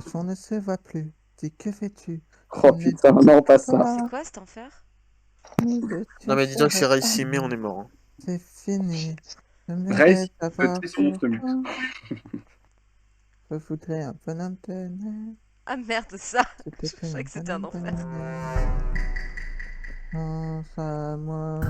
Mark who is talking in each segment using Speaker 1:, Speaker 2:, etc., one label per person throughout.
Speaker 1: cachons ne se voit plus. Dis que fais-tu?
Speaker 2: Oh putain, non, pas ça.
Speaker 3: C'est quoi cette enfer?
Speaker 1: Nous deux, tu
Speaker 4: Non mais dis donc si
Speaker 1: serais
Speaker 4: Ray
Speaker 1: pas
Speaker 4: s'y met, on est
Speaker 1: mieux.
Speaker 4: mort. Hein.
Speaker 1: C'est fini.
Speaker 2: Ray,
Speaker 1: J'aimerais
Speaker 2: peut te
Speaker 1: savoir
Speaker 2: tuer sur mon truc.
Speaker 1: pourquoi. Je voudrais un bonhomme de neige.
Speaker 3: Ah merde, ça.
Speaker 1: C'était
Speaker 3: Je savais que c'était un enfer.
Speaker 1: Pense à moi.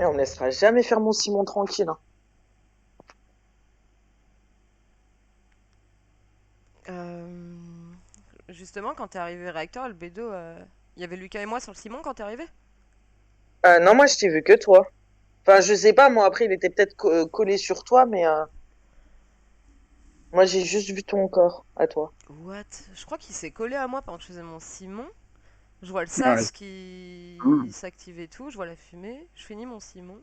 Speaker 5: Et on me laissera jamais faire mon Simon tranquille. Hein.
Speaker 3: Justement, quand t'es arrivé au réacteur, le bédo, il y avait Lucas et moi sur le Simon quand t'es arrivé?
Speaker 5: Non, moi je t'ai vu que toi. Enfin, je sais pas, moi après il était peut-être collé sur toi, mais moi j'ai juste vu ton corps à toi.
Speaker 3: What? Je crois qu'il s'est collé à moi pendant que je faisais mon Simon. Je vois le
Speaker 2: Ouais.
Speaker 3: sas qui s'active et tout, je vois la fumée, je finis mon Simon.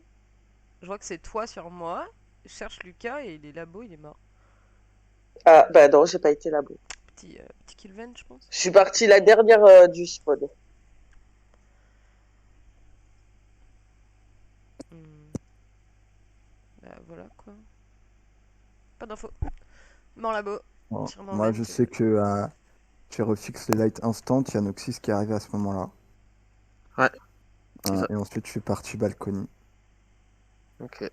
Speaker 3: Je vois que c'est toi sur moi, je cherche Lucas et il est labo, il est mort.
Speaker 5: Ah, bah non, j'ai pas été là-bas.
Speaker 3: Petit Kilven, je pense.
Speaker 5: Je suis partie la dernière du spawn.
Speaker 3: Bah voilà quoi. Pas d'infos. Mort labo.
Speaker 1: Bon,
Speaker 3: Sûrement
Speaker 1: moi,
Speaker 3: vent.
Speaker 1: je sais que j'ai refixe les lights instant. Il y a Noxys qui est arrivé à ce moment-là.
Speaker 4: Ouais. C'est ça.
Speaker 1: Et ensuite, je suis parti balcony.
Speaker 4: Ok.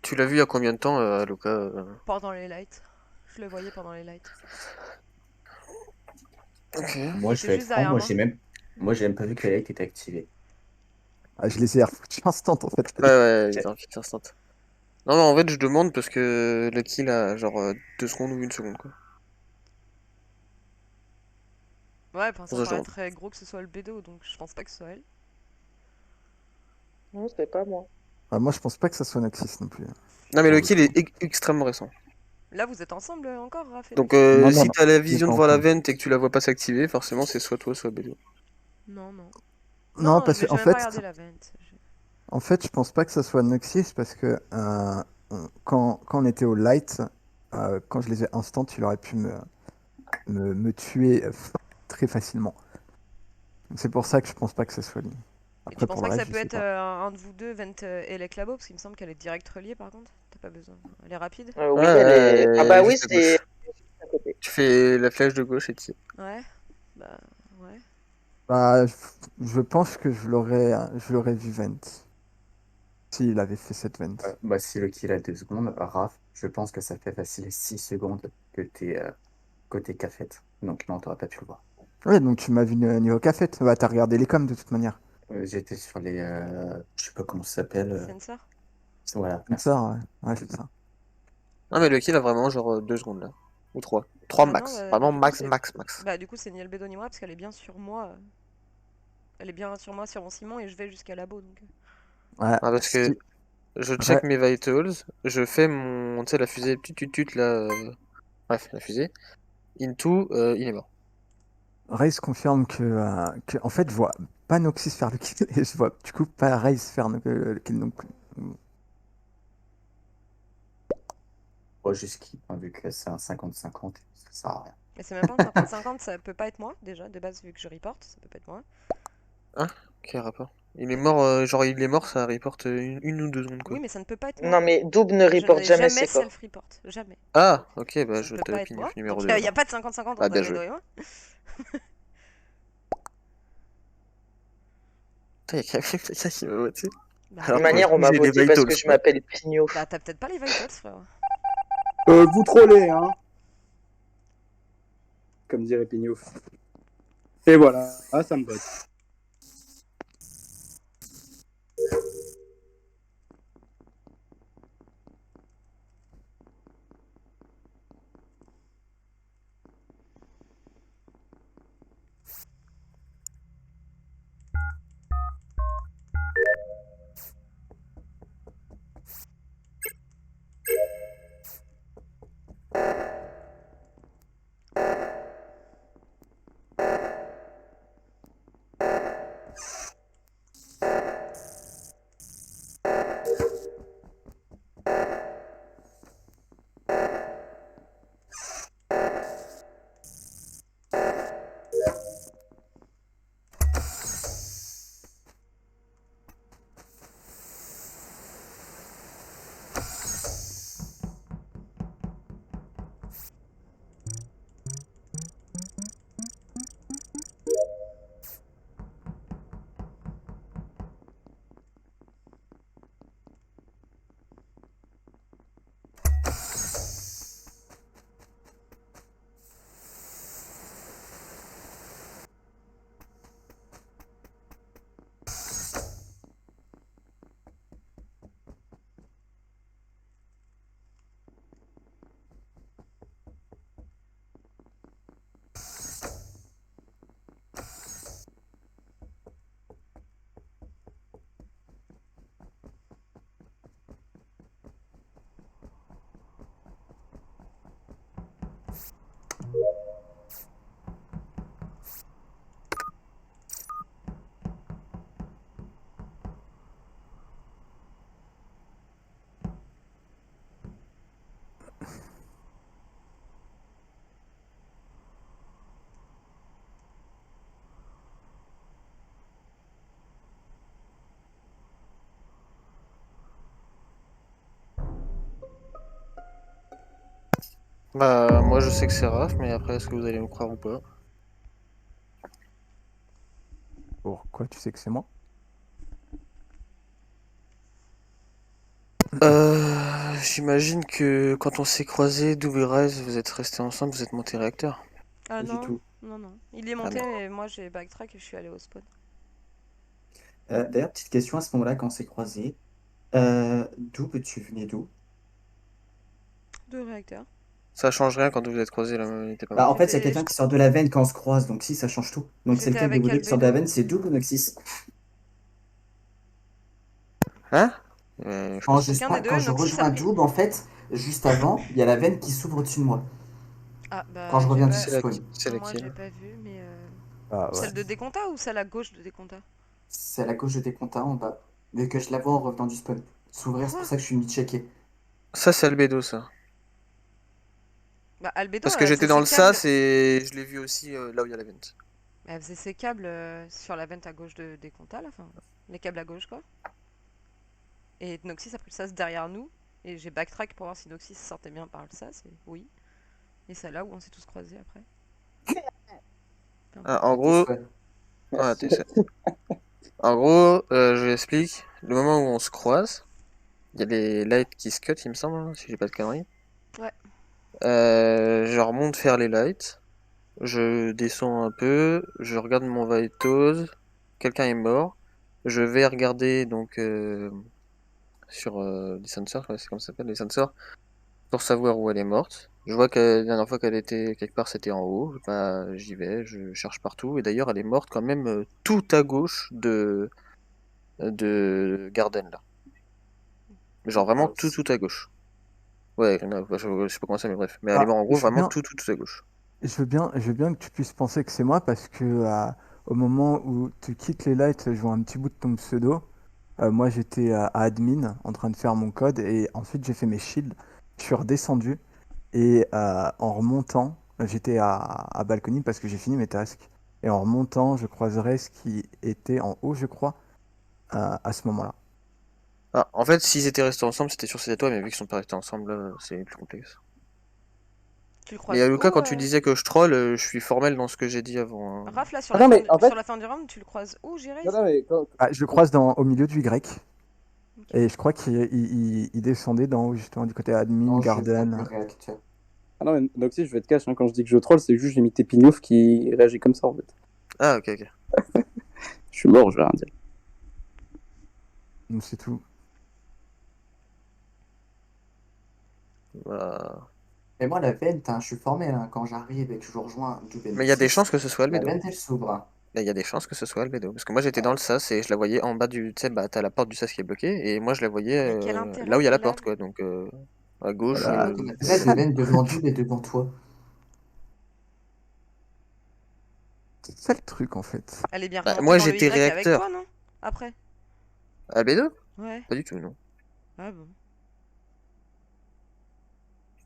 Speaker 4: Tu l'as vu il y a combien de temps, Luca
Speaker 3: Pendant les lights. Je le voyais pendant les lights.
Speaker 4: Ok.
Speaker 6: Moi, je
Speaker 3: était
Speaker 6: vais être
Speaker 3: juste
Speaker 6: franc,
Speaker 3: derrière moi.
Speaker 6: moi, j'ai même pas vu que la light était activée.
Speaker 1: Ah, je les ai refoutus instant en fait.
Speaker 4: Ouais, il est en fixe instant. Non, mais en fait, je demande parce que le kill a genre 2 secondes ou 1 seconde, quoi.
Speaker 3: Ouais, ça
Speaker 4: Pour
Speaker 3: me
Speaker 4: ça, je
Speaker 3: paraît
Speaker 4: demande.
Speaker 3: très gros que ce soit le bédo, donc je pense pas que ce soit elle.
Speaker 5: Non, c'est pas moi.
Speaker 1: Ah, moi, je pense pas que ça soit Noxys non plus.
Speaker 4: Non, mais
Speaker 1: Pour
Speaker 4: le
Speaker 1: le
Speaker 4: kill
Speaker 1: coup.
Speaker 4: est extrêmement récent.
Speaker 3: Là, vous êtes ensemble encore, Raph et
Speaker 4: Donc,
Speaker 3: Noxys
Speaker 1: Non, non,
Speaker 4: si
Speaker 1: non.
Speaker 4: t'as la
Speaker 1: Il est
Speaker 4: vision
Speaker 1: pas
Speaker 4: de voir la
Speaker 1: ensemble.
Speaker 4: vente et que tu la vois pas s'activer, forcément, c'est soit toi, soit Bédo.
Speaker 3: Non, non.
Speaker 1: Non,
Speaker 3: Non,
Speaker 1: parce
Speaker 3: j'ai
Speaker 1: que
Speaker 3: même pas regardé la vente.
Speaker 1: en fait, je pense pas que ça soit Noxys parce que quand on était au light, quand je les ai instant, il aurait pu me tuer très facilement. C'est pour ça que je pense pas que ce soit lui.
Speaker 3: Et tu
Speaker 1: Après,
Speaker 3: penses
Speaker 1: pour
Speaker 3: pas
Speaker 1: le
Speaker 3: que ça
Speaker 1: reste, je
Speaker 3: peut
Speaker 1: sais
Speaker 3: être
Speaker 1: pas.
Speaker 3: un de vous deux, Vent et Lec Labo? Parce qu'il me semble qu'elle est direct reliée par contre. T'as pas besoin. Elle est rapide?
Speaker 5: Oui,
Speaker 4: Ouais,
Speaker 5: elle est. Ah bah oui,
Speaker 4: juste à
Speaker 5: c'est
Speaker 4: gauche.
Speaker 5: à côté.
Speaker 4: Tu fais la flèche de gauche et tu.
Speaker 3: Ouais. Bah, ouais.
Speaker 1: Bah, je pense que je l'aurais vu vent. S'il avait fait cette vent.
Speaker 6: Bah, si le kill a 2 secondes, Raph, je pense que ça fait facile 6 secondes que t'es côté cafette. Donc non, t'aurais pas pu le voir.
Speaker 1: Ouais, donc tu m'as vu niveau café. Bah, t'as regardé les coms de toute manière.
Speaker 6: J'étais sur les... je sais pas comment ça s'appelle.
Speaker 3: Sensor?
Speaker 6: Voilà,
Speaker 1: C'est ça, ouais. Ouais, c'est ça.
Speaker 4: Non, mais le kill a vraiment genre 2 secondes là. Ou 3. 3
Speaker 3: Ah non,
Speaker 4: max. Vraiment
Speaker 3: du coup,
Speaker 4: max,
Speaker 3: c'est.
Speaker 4: max, max.
Speaker 3: Bah, du coup, c'est ni le bédo ni moi parce qu'elle est bien sur moi. Elle est bien sur moi, sur mon Simon, et je vais jusqu'à labo donc.
Speaker 1: Ouais,
Speaker 4: Ah, parce que
Speaker 1: si.
Speaker 4: je
Speaker 1: Ray,
Speaker 4: check mes vitals, je fais mon. Tu sais, la fusée tut là. Bref, la fusée. Into, il est mort.
Speaker 1: Ray se confirme que, en fait, je vois pas Noxys faire le kill et je vois du coup pas Ray faire le kill. Donc,
Speaker 6: Bon, jusqu'ici, vu que c'est un 50-50, ça sert à rien.
Speaker 3: Mais c'est même pas un 50-50, ça peut pas être moi déjà, de base, vu que je reporte, ça peut pas être moi.
Speaker 4: Hein? Quel rapport? Il est mort, genre il est mort, ça reporte une ou 2 secondes quoi.
Speaker 3: Oui, mais ça ne peut pas être moi.
Speaker 5: Non mais Double ne
Speaker 3: Je
Speaker 5: reporte
Speaker 3: n'ai
Speaker 5: jamais
Speaker 3: jamais
Speaker 5: ses corps.
Speaker 3: self-report, jamais.
Speaker 4: Ah, ok, bah
Speaker 3: Ça ne
Speaker 4: je
Speaker 3: peut pas
Speaker 4: t'avais
Speaker 3: être
Speaker 4: pigné
Speaker 3: moi,
Speaker 4: numéro
Speaker 3: donc
Speaker 4: 2
Speaker 3: il n'y a
Speaker 4: alors.
Speaker 3: pas de 50-50
Speaker 4: Ah,
Speaker 3: entre
Speaker 4: bien
Speaker 3: le bédo
Speaker 4: joué.
Speaker 3: et moi.
Speaker 4: Putain, y'a quelqu'un qui m'a voté.
Speaker 3: Bah
Speaker 5: De toute
Speaker 4: Alors que
Speaker 3: non.
Speaker 5: manière, on
Speaker 4: moi
Speaker 5: m'a
Speaker 4: j'ai les
Speaker 5: voté parce
Speaker 4: vitals
Speaker 5: que je
Speaker 4: quoi.
Speaker 5: m'appelle Pignot.
Speaker 3: Bah t'as peut-être pas les vitals, frère.
Speaker 2: Vous trollez, hein. Comme dirait Pignouf. Et voilà, ça me botte.
Speaker 4: Bah, moi je sais que c'est Raph, mais après, est-ce que vous allez me croire ou pas?
Speaker 1: Pourquoi tu sais que c'est moi?
Speaker 4: J'imagine que quand on s'est croisés, Doom et Rise, vous êtes restés ensemble, vous êtes montés réacteur.
Speaker 3: Ah
Speaker 2: Pas du
Speaker 3: non,
Speaker 2: tout.
Speaker 3: non. Il est monté, mais moi j'ai backtrack et je suis allé au spawn.
Speaker 6: D'ailleurs, petite question à ce moment-là, quand on s'est croisés, d'où tu venais d'où?
Speaker 3: Deux réacteurs.
Speaker 4: Ça change rien quand vous êtes croisés, là, il était pas
Speaker 6: Bah,
Speaker 4: mort.
Speaker 6: en fait, il y a
Speaker 3: J'étais-
Speaker 6: quelqu'un qui sort de la veine quand on se croise, donc si, ça change tout. Donc c'est
Speaker 3: J'étais
Speaker 6: lequel de
Speaker 3: avec
Speaker 6: vous deux qui sort de la
Speaker 3: Albedo.
Speaker 6: veine? C'est Double ou Noxys?
Speaker 4: Hein? Je
Speaker 6: Quand
Speaker 4: pense.
Speaker 6: je,
Speaker 3: Aucun des deux,
Speaker 6: quand je
Speaker 3: Noxys a
Speaker 6: rejoins
Speaker 3: pris.
Speaker 6: Double, en fait, juste avant, il y a la veine qui s'ouvre au-dessus de moi.
Speaker 3: Ah
Speaker 6: Quand je
Speaker 3: j'ai
Speaker 6: reviens du
Speaker 3: pas.
Speaker 6: spawn.
Speaker 4: C'est
Speaker 3: Moi j'ai
Speaker 4: laquelle?
Speaker 3: pas vu, mais.
Speaker 1: Ah ouais.
Speaker 3: Celle de Décompta ou celle à gauche de Décompta?
Speaker 6: C'est à la gauche des comptes en bas. Dès que je la vois en revenant du spawn. S'ouvrir, c'est pour
Speaker 3: Quoi?
Speaker 6: ça que je suis venu checker.
Speaker 4: Ça, c'est Albedo, ça.
Speaker 3: Bah Albedo,
Speaker 4: Parce que
Speaker 3: elle
Speaker 4: j'étais
Speaker 3: faisait
Speaker 4: dans
Speaker 3: ses
Speaker 4: le
Speaker 3: câbles.
Speaker 4: sas et je l'ai vu aussi là où il y a la vente.
Speaker 3: Elle faisait ses câbles sur la vente à gauche de Décompta, là. Enfin, les câbles à gauche, quoi. Et Noxys a pris le sas derrière nous. Et j'ai backtrack pour voir si Noxys sortait bien par le sas. Et oui. Et c'est là où on s'est tous croisés après.
Speaker 4: Ah, en
Speaker 6: À tes
Speaker 4: gros,
Speaker 6: souhaits.
Speaker 4: ouais, en gros, je l'explique. Le moment où on se croise, il y a les lights qui se cut, il me semble, hein, si j'ai pas de conneries.
Speaker 3: Ouais.
Speaker 4: Je remonte faire les lights. Je descends un peu. Je regarde mon Vitose. Quelqu'un est mort. Je vais regarder donc sur les sensors, ouais, c'est comme ça s'appelle, les sensors, pour savoir où elle est morte. Je vois que la dernière fois qu'elle était quelque part, c'était en haut. Bah, j'y vais, je cherche partout. Et d'ailleurs, elle est morte quand même tout à gauche de Garden, là. Genre vraiment tout à gauche. Ouais, non, bah, je sais pas comment ça, mais bref. Mais elle est
Speaker 1: Ah,
Speaker 4: morte en gros,
Speaker 1: je veux
Speaker 4: vraiment
Speaker 1: bien,
Speaker 4: tout à gauche.
Speaker 1: je veux bien que tu puisses penser que c'est moi parce que au moment où tu quittes les lights, je vois un petit bout de ton pseudo. Moi, j'étais à admin en train de faire mon code et ensuite j'ai fait mes shields. Je suis redescendu et en remontant, j'étais à balcony parce que j'ai fini mes tasks. Et en remontant, je croiserai ce qui était en haut, je crois, à ce moment-là.
Speaker 4: Ah, en fait, s'ils étaient restés ensemble, c'était sûr que c'était toi, mais vu qu'ils sont pas restés ensemble, là, c'est plus complexe.
Speaker 3: Tu le
Speaker 4: Mais
Speaker 3: croises
Speaker 4: Lucas,
Speaker 3: où
Speaker 4: quand tu disais que je troll, je suis formel dans ce que j'ai dit avant, hein.
Speaker 3: Raph, là, sur
Speaker 2: Ah
Speaker 3: la
Speaker 2: non,
Speaker 3: fin
Speaker 2: mais en fait,
Speaker 3: sur la fin du round, tu le croises où, J'irai?
Speaker 2: non, mais
Speaker 1: Ah, je le croise au milieu du Y.
Speaker 3: Ok.
Speaker 1: Et je crois qu'il descendait justement du côté admin,
Speaker 6: Non, je vois le
Speaker 1: garden.
Speaker 6: réacteur.
Speaker 2: Ah non, mais Noxy, je vais te cacher, hein, quand je dis que je troll, c'est juste j'ai mis tes pignoufs qui réagit comme ça en fait.
Speaker 4: Ah, ok, ok.
Speaker 2: Je suis mort, je vais rien dire.
Speaker 1: Donc c'est tout.
Speaker 4: Bah,
Speaker 6: Mais moi, la vente, hein, je suis formé hein, quand j'arrive et que je vous rejoins
Speaker 4: mais il y a des
Speaker 6: Noxys,
Speaker 4: chances que ce soit
Speaker 6: la
Speaker 4: Albedo.
Speaker 6: vente, elle s'ouvre. Hein.
Speaker 4: Il y a des chances que ce soit Albedo. Parce que moi j'étais dans le sas et je la voyais en bas du. Tu sais, bah t'as la porte du sas qui est bloquée et moi je la voyais
Speaker 3: Mais quel
Speaker 4: là
Speaker 3: intérêt
Speaker 4: où il y a la
Speaker 3: qu'elle a?
Speaker 4: porte, quoi. Donc à gauche.
Speaker 1: Voilà.
Speaker 6: Ton intérêt de
Speaker 1: Ça,
Speaker 6: vente devant Doub et devant toi.
Speaker 1: c'est ça le truc en fait.
Speaker 3: Elle est bien
Speaker 4: Bah,
Speaker 3: remontée
Speaker 4: moi
Speaker 3: dans le
Speaker 4: j'étais
Speaker 3: Y avec toi,
Speaker 4: réacteur.
Speaker 3: non? Après?
Speaker 4: Albedo?
Speaker 3: Ouais.
Speaker 4: Pas du tout, non.
Speaker 3: Ah bon.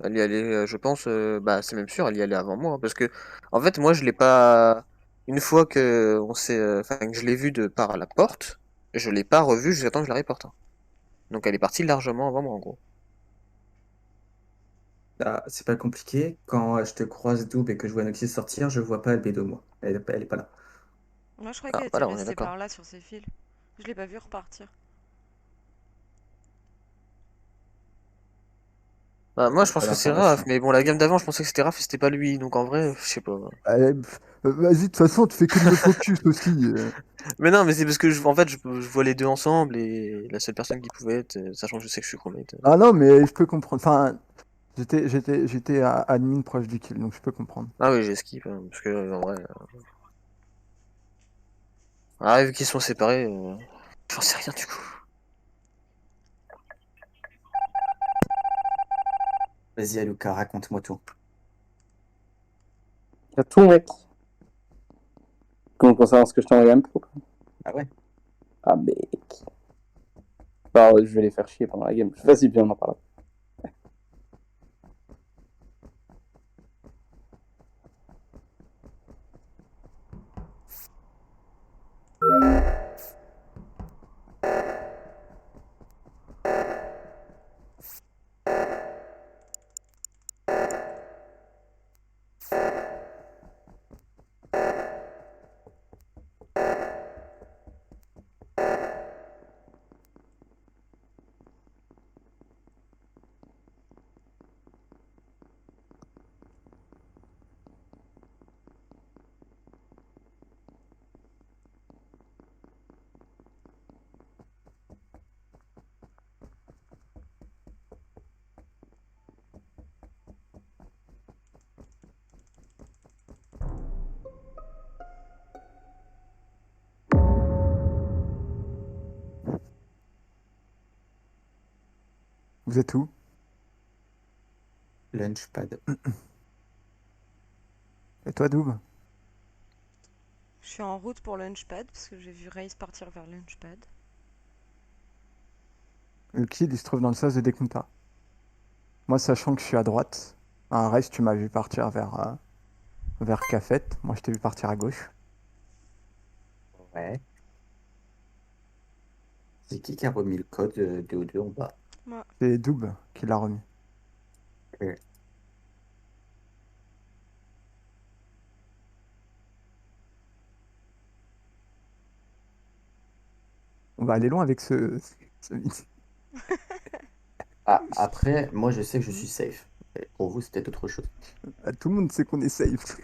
Speaker 4: Elle y allait, je pense, bah c'est même sûr, elle y allait avant moi. Parce que, en fait, moi je l'ai pas. Une fois que on s'est. Enfin, que je l'ai vue de par la porte, je l'ai pas revue jusqu'à temps que je la reporte. Hein. Donc elle est partie largement avant moi, en gros.
Speaker 6: Ah, c'est pas compliqué. Quand je te croise Doub et que je vois Noxys sortir, je vois pas Albedo, moi. Elle est pas là.
Speaker 3: Moi, je croyais
Speaker 4: Ah,
Speaker 3: qu'elle était
Speaker 4: voilà, on est
Speaker 3: restée
Speaker 4: d'accord.
Speaker 3: par là sur ses fils. Je l'ai pas vue repartir.
Speaker 4: Bah, moi je
Speaker 6: Pas
Speaker 4: pense que c'est Raph,
Speaker 6: d'information.
Speaker 4: mais bon, la gamme d'avant, je pensais que c'était Raph et c'était pas lui. Donc en vrai, je sais pas.
Speaker 1: Vas-y, de toute façon, tu fais que de me focus aussi.
Speaker 4: Mais non, mais c'est parce que en fait, je vois les deux ensemble et la seule personne qui pouvait être, sachant que je sais que je suis crewmate.
Speaker 1: Ah non, mais je peux comprendre. Enfin, j'étais à admin proche du kill, donc je peux comprendre.
Speaker 4: Ah oui, j'ai skip, hein, parce que en vrai. Ah, vu qu'ils sont séparés, j'en sais rien du coup.
Speaker 6: Vas-y, Aluka, raconte-moi tout.
Speaker 2: Y'a tout, mec. Comment on peut savoir ce que je t'ai envoyé un peu?
Speaker 6: Ah ouais?
Speaker 2: Ah, mec. Bah, je vais les faire chier pendant la game. Vas-y, viens, on en parle.
Speaker 1: Vous êtes où?
Speaker 6: Lunchpad.
Speaker 1: Et toi, Double?
Speaker 3: Je suis en route pour Lunchpad parce que j'ai vu Raze partir vers Lunchpad.
Speaker 1: Le kill, il se trouve dans le sas de Dekunta. Moi, sachant que je suis à droite, un reste, tu m'as vu partir vers Cafet. Moi, je t'ai vu partir à gauche.
Speaker 6: Ouais. C'est qui a remis le code de O2 en bas?
Speaker 3: Moi.
Speaker 1: C'est Double qui l'a remis.
Speaker 6: Euh,
Speaker 1: On va aller loin avec ce mythe.
Speaker 6: Ah, après, moi je sais que je suis safe. Et pour vous, c'est peut-être autre chose.
Speaker 1: Ah, tout le monde sait qu'on est safe.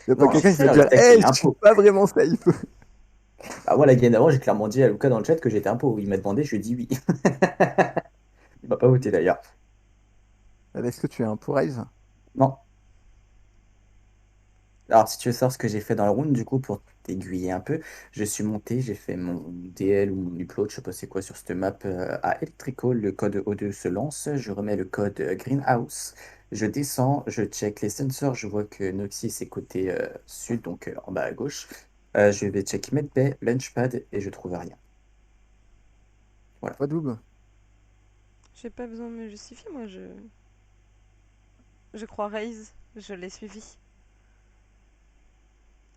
Speaker 1: Il a pas
Speaker 6: Non,
Speaker 3: Je suis
Speaker 1: quelqu'un qui va
Speaker 3: safe.
Speaker 1: dire
Speaker 6: Respecte
Speaker 1: hey,
Speaker 6: les
Speaker 1: je suis
Speaker 6: impôts.
Speaker 1: pas vraiment safe.
Speaker 6: Ah, moi, la game d'avant, j'ai clairement dit à Luca dans le chat que j'étais impôt. Il m'a demandé, je lui ai dit oui. Il m'a pas voté d'ailleurs.
Speaker 1: Est-ce que tu es un pour Raze?
Speaker 6: Non. Alors, si tu veux savoir ce que j'ai fait dans le round, du coup, pour t'aiguiller un peu, je suis monté, j'ai fait mon DL ou mon upload, je sais pas c'est quoi sur cette map à Electrical. Le code O2 se lance, je remets le code Greenhouse, je descends, je check les sensors, je vois que Noxy est côté sud, donc en bas à gauche. Je vais check Medbay, Launchpad et je trouve rien. Voilà.
Speaker 1: Toi, Double?
Speaker 3: J'ai pas besoin de me justifier, moi je. Je crois Raze. Je l'ai suivi.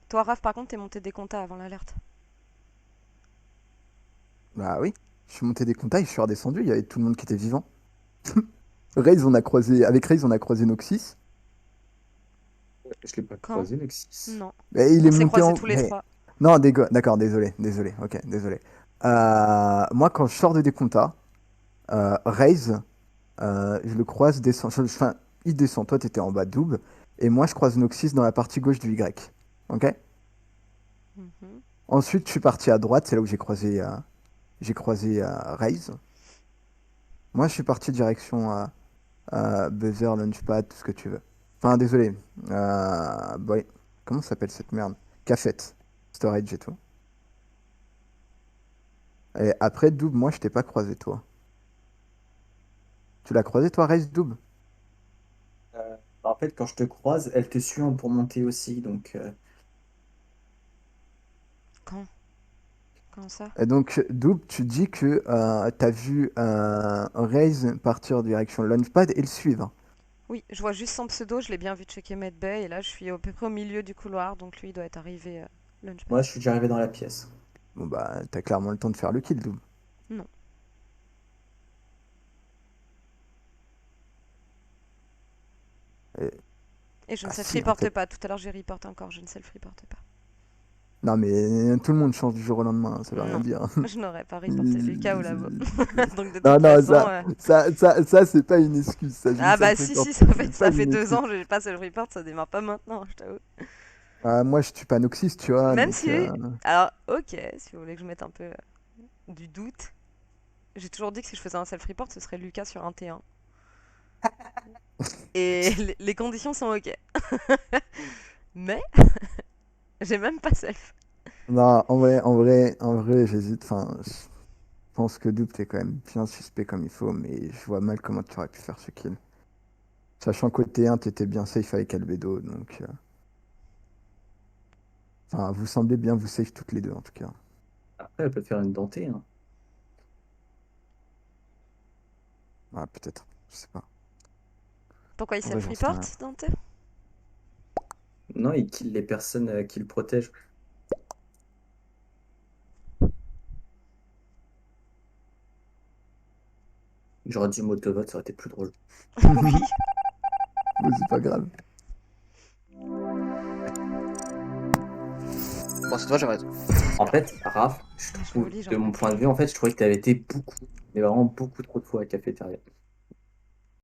Speaker 3: Toi, Raph, par contre, t'es monté des comptas avant l'alerte.
Speaker 1: Bah oui. Je suis monté des contacts, je suis redescendu, il y avait tout le monde qui était vivant. Raze, avec Raze, on a croisé Noxys.
Speaker 6: Je l'ai pas
Speaker 3: Quand?
Speaker 6: Noxys.
Speaker 3: Non.
Speaker 1: Et il est
Speaker 3: On s'est
Speaker 1: monté
Speaker 3: croisés
Speaker 1: en.
Speaker 3: tous les trois.
Speaker 1: Non, d'accord, désolé, ok, désolé. Moi, quand je sors de Décompta, Raze, je le croise, descend. Enfin, il descend. Toi, t'étais en bas de double. Et moi, je croise Noxys dans la partie gauche du Y. Ok?
Speaker 3: Mhm.
Speaker 1: Ensuite, je suis parti à droite. C'est là où j'ai croisé Raze. Moi, je suis parti direction Buzzer, Launchpad, tout ce que tu veux. Enfin, désolé. Boy. Comment s'appelle cette merde? Cafette. Storage et tout. Et après, double, moi, je t'ai pas croisé, toi. Tu l'as croisé, toi, Raze, double?
Speaker 6: En fait, quand je te croise, elle te suit pour monter aussi. Donc,
Speaker 3: Quand? Quand ça?
Speaker 1: Et donc, double, tu dis que t'as vu Raze partir direction Launchpad et le suivre.
Speaker 3: Oui, je vois juste son pseudo, je l'ai bien vu checker Medbay, et là je suis à peu près au milieu du couloir, donc lui il doit être arrivé Launchpad.
Speaker 6: moi, je suis déjà arrivé dans la pièce.
Speaker 1: Bon, bah, t'as clairement le temps de faire le kill, double.
Speaker 3: Non.
Speaker 1: Et-
Speaker 3: Et je ne
Speaker 1: Ah si, en
Speaker 3: self-reporte
Speaker 1: fait.
Speaker 3: pas, tout à l'heure j'ai reporté encore, je ne self-reporte pas.
Speaker 1: Non, mais tout le monde change du jour au lendemain, hein, ça veut rien
Speaker 3: Non,
Speaker 1: dire.
Speaker 3: je n'aurais pas reporté Lucas au labo. Donc de
Speaker 1: Non,
Speaker 3: toute
Speaker 1: non,
Speaker 3: façon...
Speaker 1: ça c'est pas une excuse, ça, je me
Speaker 3: Ah bah si,
Speaker 1: self-report.
Speaker 3: si,
Speaker 1: C'est pas
Speaker 3: ça fait
Speaker 1: une
Speaker 3: 2 ans,
Speaker 1: excuse.
Speaker 3: j'ai pas self-report, ça démarre pas maintenant, je t'avoue.
Speaker 1: Moi, je tue pas Noxys, tu vois,
Speaker 3: Même
Speaker 1: donc...
Speaker 3: si... Alors, ok, si vous voulez que je mette un peu du doute, j'ai toujours dit que si je faisais un self-report, ce serait Lucas sur un T1. Et les conditions sont ok. Mais, j'ai même pas self.
Speaker 1: Non, en vrai, j'hésite. Enfin, je pense que double, t'es quand même bien suspect comme il faut, mais je vois mal comment tu aurais pu faire ce kill. Sachant qu'au T1, t'étais bien safe avec Albedo, donc... Enfin, vous semblez bien vous safe toutes les deux, en tout cas.
Speaker 6: Après, elle peut te faire une dentée, hein.
Speaker 1: Ouais, peut-être, je sais pas.
Speaker 3: Pourquoi il
Speaker 1: En vrai, j'en sais
Speaker 3: self-report,
Speaker 1: rien.
Speaker 3: Dante?
Speaker 6: Non, il kill les personnes qui le protègent. J'aurais dû m'auto-vote, ça aurait été plus drôle.
Speaker 3: Oui.
Speaker 1: Mais c'est pas grave.
Speaker 4: Bon, cette fois, j'arrête.
Speaker 6: En fait, Raph, je
Speaker 3: Je le
Speaker 6: trouve,
Speaker 3: relis,
Speaker 6: de
Speaker 3: j'en peux
Speaker 6: mon point de
Speaker 3: plus.
Speaker 6: vue, en fait, je trouvais que tu avais été beaucoup, mais vraiment beaucoup trop de fois à la cafétéria.